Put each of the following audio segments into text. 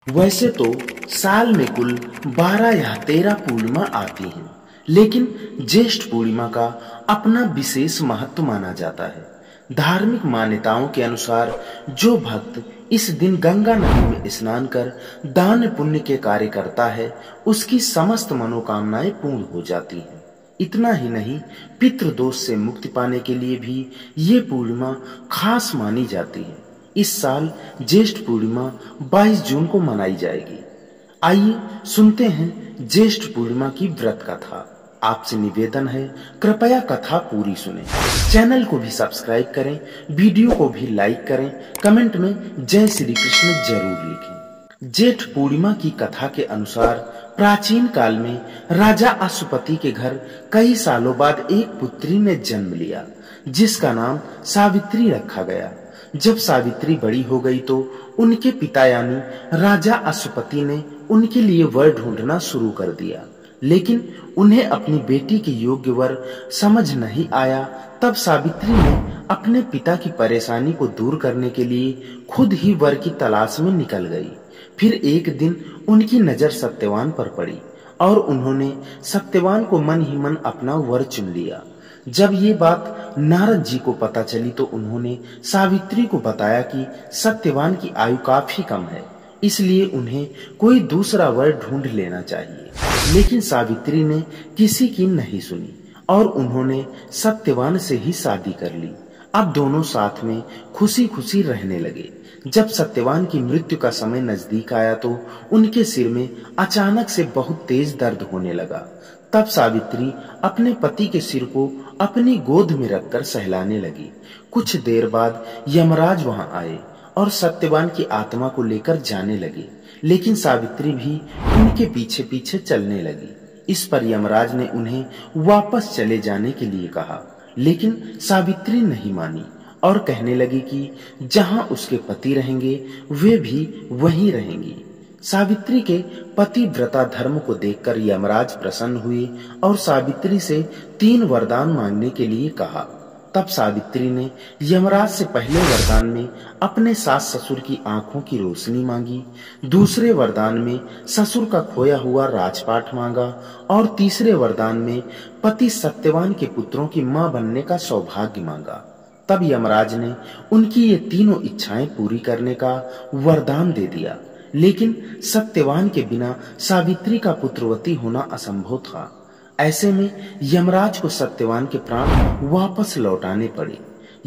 वैसे तो साल में कुल 12 या 13 पूर्णिमा आती हैं, लेकिन ज्येष्ठ पूर्णिमा का अपना विशेष महत्व माना जाता है। धार्मिक मान्यताओं के अनुसार जो भक्त इस दिन गंगा नदी में स्नान कर दान पुण्य के कार्य करता है, उसकी समस्त मनोकामनाएं पूर्ण हो जाती हैं। इतना ही नहीं, पितृदोष से मुक्ति पाने के लिए भी ये पूर्णिमा खास मानी जाती है। इस साल ज्येष्ठ पूर्णिमा 22 जून को मनाई जाएगी। आइए सुनते हैं ज्येष्ठ पूर्णिमा की व्रत कथा। आपसे निवेदन है, कृपया कथा पूरी सुनें। चैनल को भी सब्सक्राइब करें, वीडियो को भी लाइक करें, कमेंट में जय श्री कृष्ण जरूर लिखें। ज्येष्ठ पूर्णिमा की कथा के अनुसार प्राचीन काल में राजा अश्वपति के घर कई सालों बाद एक पुत्री ने जन्म लिया, जिसका नाम सावित्री रखा गया। जब सावित्री बड़ी हो गई तो उनके पिता यानी राजा अश्वपति ने उनके लिए वर ढूंढना शुरू कर दिया, लेकिन उन्हें अपनी बेटी के योग्य वर समझ नहीं आया। तब सावित्री ने अपने पिता की परेशानी को दूर करने के लिए खुद ही वर की तलाश में निकल गई। फिर एक दिन उनकी नजर सत्यवान पर पड़ी और उन्होंने सत्यवान को मन ही मन अपना वर चुन लिया। जब ये बात नारद जी को पता चली तो उन्होंने सावित्री को बताया कि सत्यवान की आयु काफी कम है, इसलिए उन्हें कोई दूसरा वर ढूंढ लेना चाहिए। लेकिन सावित्री ने किसी की नहीं सुनी और उन्होंने सत्यवान से ही शादी कर ली। अब दोनों साथ में खुशी खुशी रहने लगे। जब सत्यवान की मृत्यु का समय नजदीक आया तो उनके सिर में अचानक से बहुत तेज दर्द होने लगा। तब सावित्री अपने पति के सिर को अपनी गोद में रखकर सहलाने लगी। कुछ देर बाद यमराज वहां आए और सत्यवान की आत्मा को लेकर जाने लगे, लेकिन सावित्री भी उनके पीछे पीछे चलने लगी। इस पर यमराज ने उन्हें वापस चले जाने के लिए कहा, लेकिन सावित्री नहीं मानी और कहने लगी कि जहां उसके पति रहेंगे वे भी वहीं रहेंगी। सावित्री के पतिव्रता धर्म को देखकर यमराज प्रसन्न हुए और सावित्री से 3 वरदान मांगने के लिए कहा। तब सावित्री ने यमराज से पहले वरदान में अपने सास ससुर की आंखों की रोशनी मांगी, दूसरे वरदान में ससुर का खोया हुआ राजपाट मांगा और तीसरे वरदान में पति सत्यवान के पुत्रों की मां बनने का सौभाग्य मांगा। तब यमराज ने उनकी ये तीनों इच्छाएं पूरी करने का वरदान दे दिया, लेकिन सत्यवान के बिना सावित्री का पुत्रवती होना असंभव था। ऐसे में यमराज को सत्यवान के प्राण वापस लौटाने पड़े।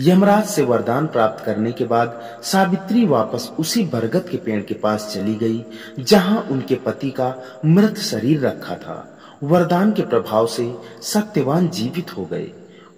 यमराज से वरदान प्राप्त करने के बाद सावित्री वापस उसी बरगद के पेड़ के पास चली गई, जहां उनके पति का मृत शरीर रखा था। वरदान के प्रभाव से सत्यवान जीवित हो गए।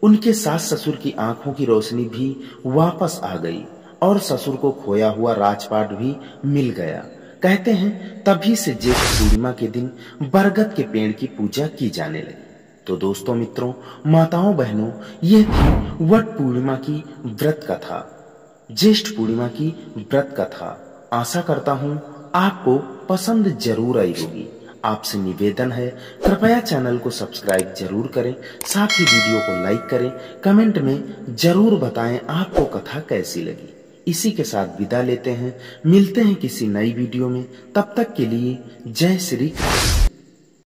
उनके सास ससुर की आंखों की रोशनी भी वापस आ गई और ससुर को खोया हुआ राजपाट भी मिल गया। कहते हैं तभी से ज्येष्ठ पूर्णिमा के दिन बरगद के पेड़ की पूजा की जाने लगी। तो दोस्तों, मित्रों, माताओं, बहनों, ये थी वट पूर्णिमा की व्रत कथा, ज्येष्ठ पूर्णिमा की व्रत कथा। आशा करता हूँ आपको पसंद जरूर आई होगी। आपसे निवेदन है, कृपया चैनल को सब्सक्राइब जरूर करें, साथ ही वीडियो को लाइक करें, कमेंट में जरूर बताएं आपको कथा कैसी लगी। इसी के साथ विदा लेते हैं, मिलते हैं किसी नई वीडियो में। तब तक के लिए जय श्री कृष्ण।